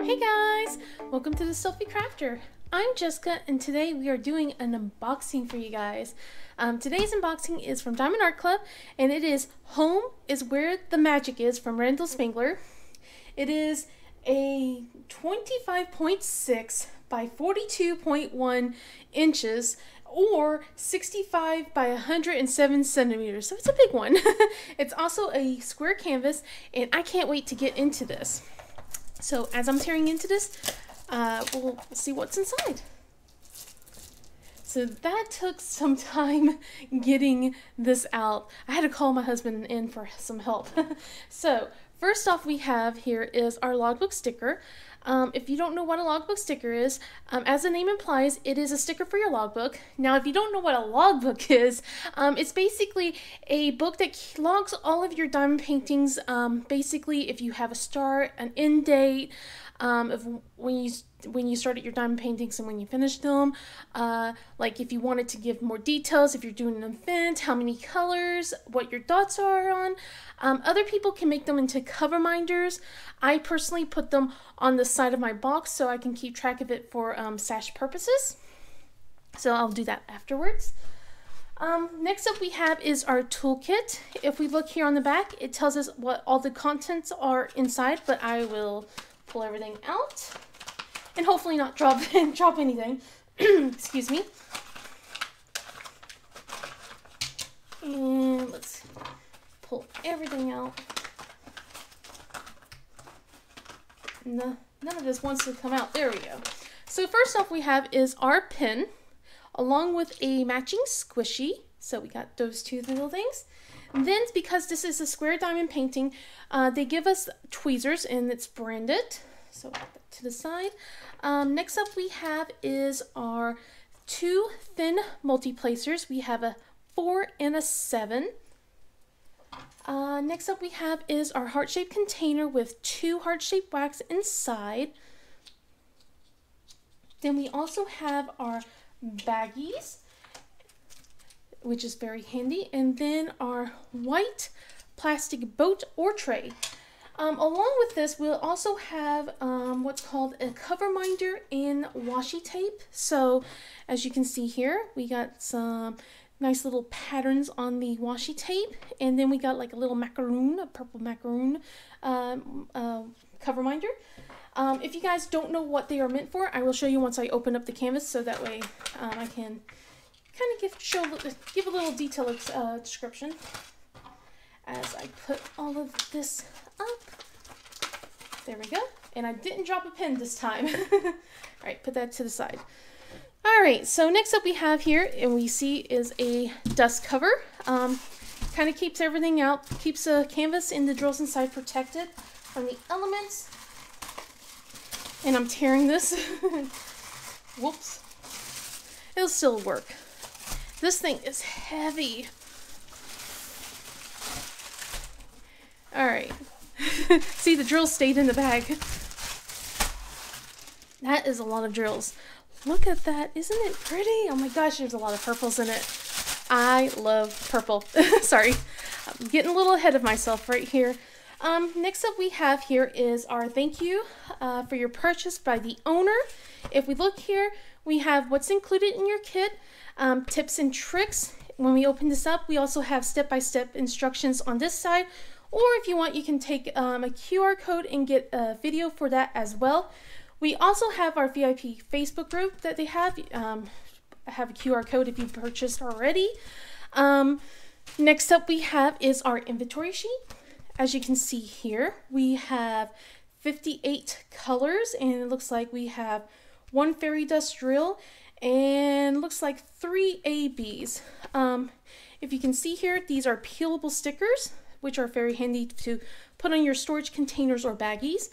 Hey guys! Welcome to the Selfie Crafter. I'm Jessica and today we are doing an unboxing for you guys. Today's unboxing is from Diamond Art Club and it is Home is Where the Magic Is from Randall Spangler. It is a 25.6 by 42.1 inches or 65 by 107 centimeters, so it's a big one. It's also a square canvas and I can't wait to get into this. So as I'm tearing into this, we'll see what's inside. So that took some time getting this out. I had to call my husband in for some help. So first off we have here is our logbook sticker. If you don't know what a logbook sticker is, as the name implies, it is a sticker for your logbook. Now, if you don't know what a logbook is, it's basically a book that logs all of your diamond paintings. Basically, if you have a start, an end date, when you started your diamond paintings and when you finished them, like if you wanted to give more details, if you're doing an event, how many colors, what your dots are on. Other people can make them into cover minders. I personally put them on the side of my box so I can keep track of it for stash purposes. So I'll do that afterwards. Next up we have is our toolkit. If we look here on the back, it tells us what all the contents are inside, but I will pull everything out and hopefully not drop anything. Excuse me. And let's pull everything out. No, none of this wants to come out. There we go. So first off we have is our pen along with a matching squishy. So we got those two little things. And then because this is a square diamond painting, they give us tweezers and it's branded. So I'll put that to the side. Next up we have is our two thin multi-placers. We have a 4 and a 7. Next up we have is our heart-shaped container with 2 heart-shaped wax inside. Then we also have our baggies, which is very handy, and then our white plastic boat or tray. Along with this, we'll also have what's called a cover minder and washi tape. So as you can see here, we got some nice little patterns on the washi tape, and then we got like a little macaroon, a purple macaroon cover minder. If you guys don't know what they are meant for, I will show you once I open up the canvas, so that way I can kind of give a little detailed description as I put all of this up. There we go. And I didn't drop a pen this time. All right, put that to the side. All right, so next up we have here, and we see is a dust cover. Kind of keeps everything out, keeps the canvas and the drills inside protected from the elements. And I'm tearing this. Whoops. It'll still work. This thing is heavy. All right. See, the drills stayed in the bag. That is a lot of drills. Look at that. Isn't it pretty? Oh my gosh, there's a lot of purples in it. I love purple. Sorry. I'm getting a little ahead of myself right here. Next up we have here is our thank you for your purchase by the owner. If we look here, we have what's included in your kit, tips and tricks. When we open this up, we also have step-by-step instructions on this side. Or if you want, you can take a QR code and get a video for that as well. We also have our VIP Facebook group that they have. I have a QR code if you purchased already. Next up we have is our inventory sheet. As you can see here, we have 58 colors, and it looks like we have 1 fairy dust drill and looks like 3 ABs. If you can see here, these are peelable stickers, which are very handy to put on your storage containers or baggies.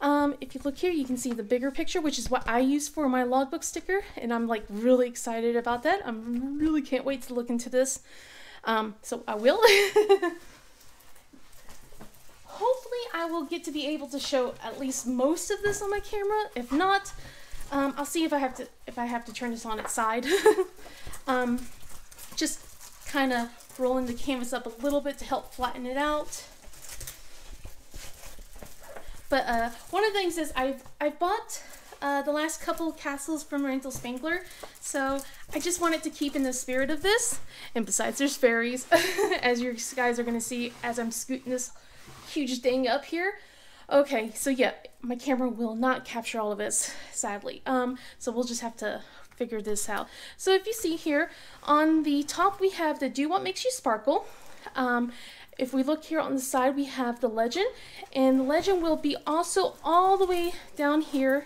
If you look here, you can see the bigger picture, which is what I use for my logbook sticker, and I'm like really excited about that. I really can't wait to look into this. So I will. Hopefully I will get to be able to show at least most of this on my camera. If not, I'll see if I have to turn this on its side. Just kind of rolling the canvas up a little bit to help flatten it out. But one of the things is I've bought the last couple castles from Rental Spangler, so I just wanted to keep in the spirit of this. And besides, there's fairies, as you guys are going to see as I'm scooting this huge thing up here. Okay, so yeah, my camera will not capture all of this, sadly. So we'll just have to figure this out. So if you see here, on the top we have the Do What Makes You Sparkle. If we look here on the side, we have the legend, and the legend will be also all the way down here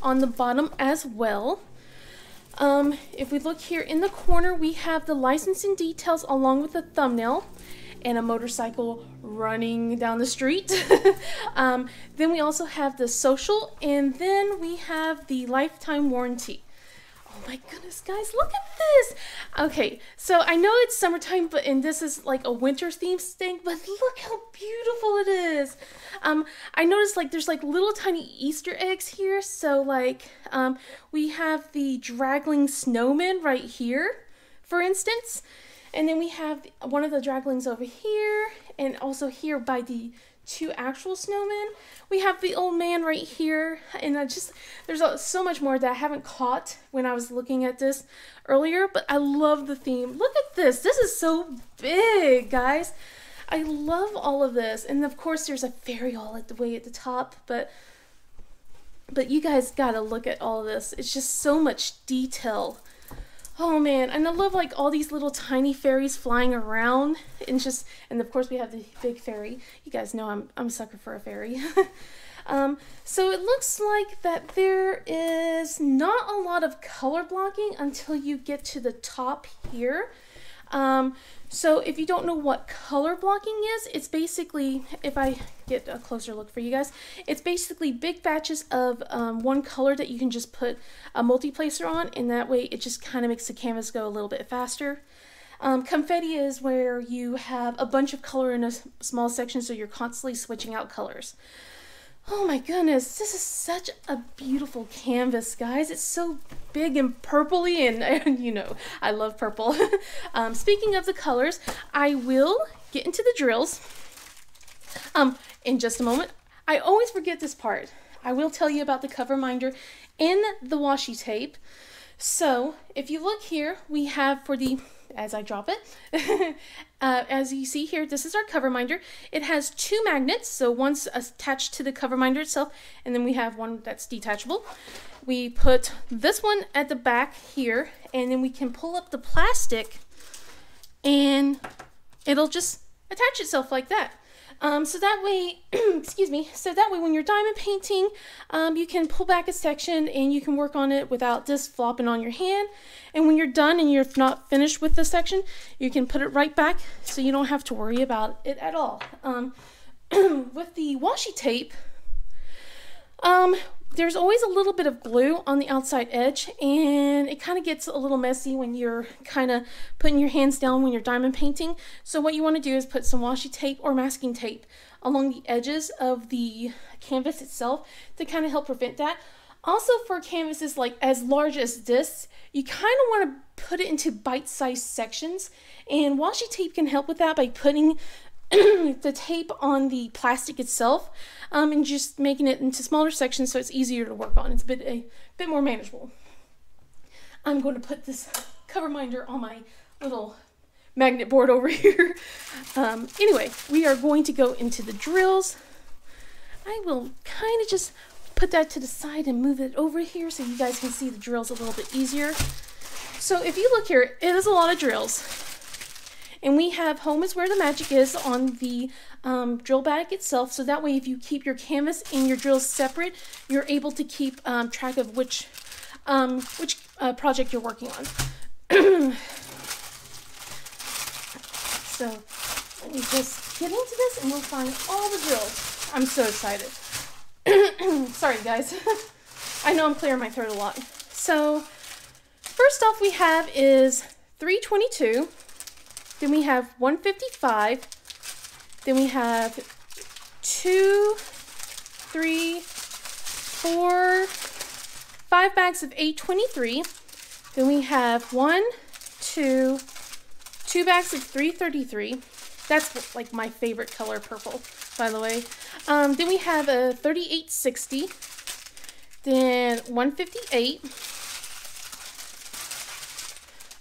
on the bottom as well. If we look here in the corner, we have the licensing details along with the thumbnail and a motorcycle running down the street. Then we also have the social, and then we have the lifetime warranty. Oh my goodness, guys, look at this. Okay, so I know it's summertime, and this is like a winter themed thing, but look how beautiful it is. I noticed like there's like little tiny Easter eggs here. So like we have the draggling snowman right here, for instance. And then we have one of the draglings over here, and also here by the two actual snowmen. We have the old man right here, and there's so much more that I haven't caught when I was looking at this earlier, but I love the theme. Look at this. This is so big, guys. I love all of this. And of course there's a fairy all at the way at the top, but you guys gotta look at all of this. It's just so much detail. Oh man, and I love like all these little tiny fairies flying around, and of course we have the big fairy. You guys know I'm a sucker for a fairy. So it looks like that there is not a lot of color blocking until you get to the top here. So if you don't know what color blocking is, it's basically, if I get a closer look for you guys, it's basically big batches of one color that you can just put a multiplacer on, and that way it just kind of makes the canvas go a little bit faster. Confetti is where you have a bunch of color in a small section, so you're constantly switching out colors. Oh my goodness, this is such a beautiful canvas, guys. It's so big and purpley, and you know, I love purple. Speaking of the colors, I will get into the drills in just a moment. I always forget this part. I will tell you about the cover minder and the washi tape. So if you look here, we have for the, as I drop it, as you see here, this is our cover minder. It has two magnets, so one's attached to the cover minder itself, and then we have one that's detachable. We put this one at the back here, and then we can pull up the plastic, and it'll just attach itself like that. So that way, excuse me, so that way when you're diamond painting, you can pull back a section and you can work on it without this flopping on your hand. And when you're done and you're not finished with the section, you can put it right back so you don't have to worry about it at all. With the washi tape, there's always a little bit of glue on the outside edge, and it kind of gets a little messy when you're kind of putting your hands down when you're diamond painting. So what you want to do is put some washi tape or masking tape along the edges of the canvas itself to kind of help prevent that. Also, for canvases like as large as this, you kind of want to put it into bite-sized sections, and washi tape can help with that by putting the tape on the plastic itself, and just making it into smaller sections so it's easier to work on. It's a bit more manageable. I'm going to put this cover minder on my little magnet board over here. Anyway, we are going to go into the drills. I will kind of just put that to the side and move it over here so you guys can see the drills a little bit easier. So if you look here, it is a lot of drills. And we have Home is Where the Magic Is on the drill bag itself, so that way if you keep your canvas and your drills separate, you're able to keep track of which project you're working on. So let me just get into this and we'll find all the drills. I'm so excited. Sorry guys, I know I'm clearing my throat a lot. So first off we have is 322. Then we have 155, then we have 2, 3, 4, 5 bags of 823, then we have 2 bags of 333, that's like my favorite color, purple. by the way. Then we have a 3860, then 158,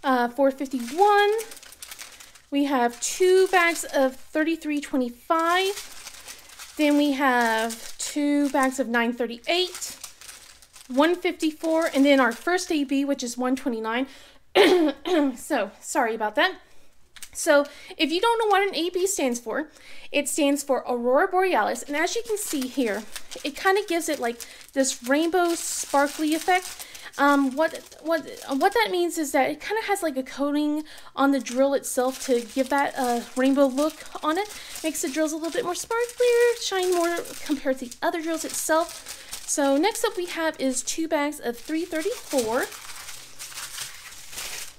451. We have 2 bags of 3325. Then we have 2 bags of 938, 154, and then our first AB, which is 129. So, sorry about that. So, if you don't know what an AB stands for, it stands for Aurora Borealis. And as you can see here, it kind of gives it like this rainbow sparkly effect. What that means is that it kind of has like a coating on the drill itself to give that rainbow look on it. Makes the drills a little bit more sparklier, shine more compared to the other drills itself. So next up we have is 2 bags of 334.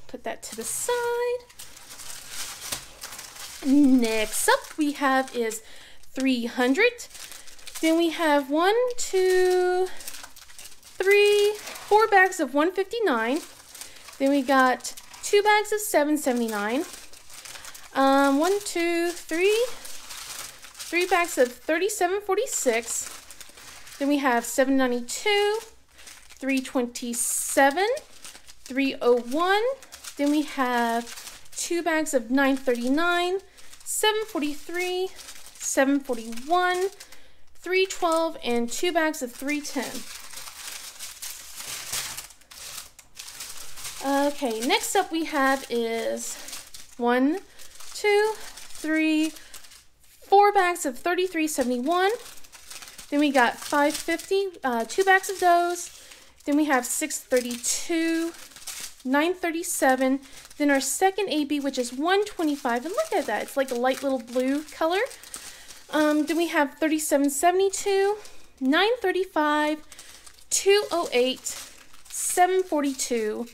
Put that to the side. Next up we have is 300. Then we have 4 bags of 159. Then we got 2 bags of 779. 3 bags of 3746. Then we have 792, 327, 301. Then we have 2 bags of 939, 743, 741, 312, and 2 bags of 310. Okay, next up we have is 4 bags of 3371. Then we got 550, 2 bags of those. Then we have 632, 937. Then our second AB, which is 125, and look at that, it's like a light little blue color. Then we have 3772, 935, 208, 742,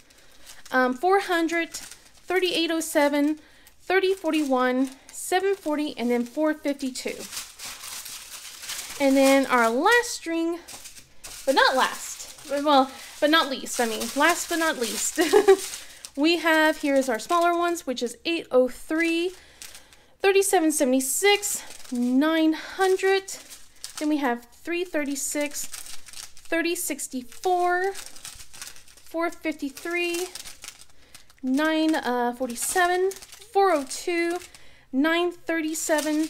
400, 3807, 3041, 740, and then 452. And then our last string, but not last, well, but not least, last but not least, we have, here is our smaller ones, which is 803, 3776, 900, then we have 336, 3064, 453, 947, 402, 937,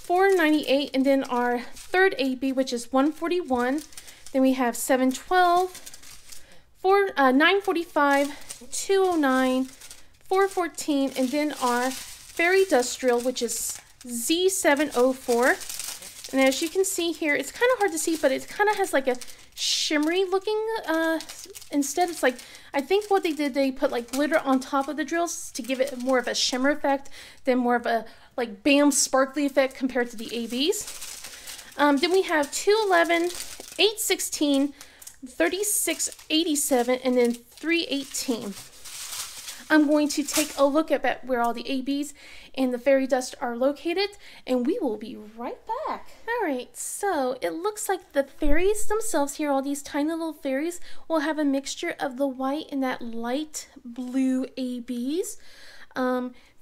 498, and then our third AB, which is 141. Then we have 712, 945, 209, 414, and then our fairy dust drill, which is Z704. And as you can see here, it's kind of hard to see, but it kind of has like a shimmery looking, instead it's like, I think what they did, they put like glitter on top of the drills to give it more of a shimmer effect than more of a like bam sparkly effect compared to the ABs. Then we have 211, 816, 3687, and then 318. I'm going to take a look at where all the ABs and the fairy dust are located, and we will be right back. Alright, so it looks like the fairies themselves here, all these tiny little fairies, will have a mixture of the white and that light blue ABs.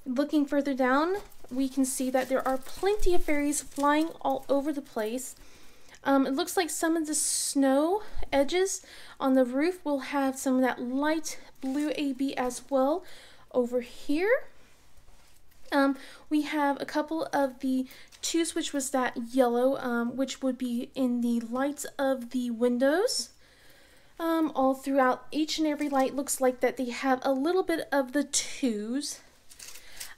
Looking further down, we can see that there are plenty of fairies flying all over the place. It looks like some of the snow edges on the roof will have some of that light blue AB as well over here. We have a couple of the twos, which was that yellow, which would be in the lights of the windows. All throughout each and every light looks like that they have a little bit of the twos.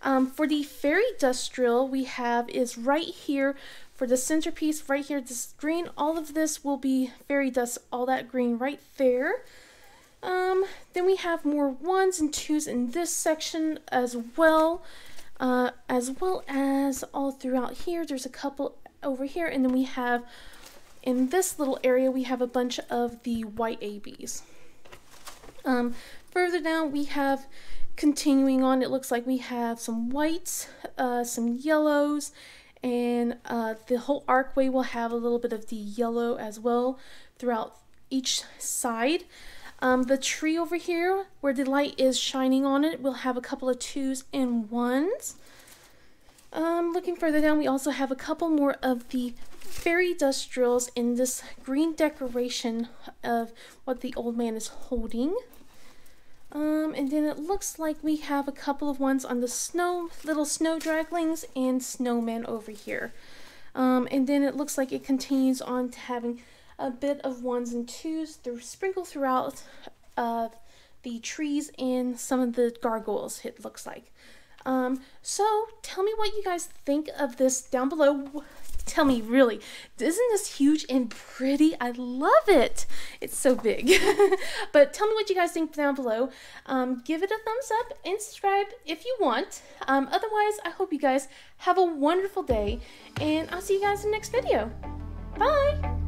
For the fairy dust drill, we have is right here for the centerpiece, right here, this green. All of this will be fairy dust, all that green right there. Then we have more ones and twos in this section as well as all throughout here. There's a couple over here, and then we have in this little area we have a bunch of the white ABs. Further down we have, continuing on, it looks like we have some whites, some yellows, and the whole archway will have a little bit of the yellow as well throughout each side. The tree over here, where the light is shining on it, will have a couple of twos and ones. Looking further down, we also have a couple more of the fairy dust drills in this green decoration of what the old man is holding. And then it looks like we have a couple of ones on the little snow draglings and snowman over here. And then it looks like it continues on to having a bit of ones and twos sprinkled throughout the trees and some of the gargoyles, it looks like. So tell me what you guys think of this down below. Tell me, really, isn't this huge and pretty? I love it. It's so big. But tell me what you guys think down below. Give it a thumbs up and subscribe if you want. Otherwise, I hope you guys have a wonderful day, and I'll see you guys in the next video. Bye!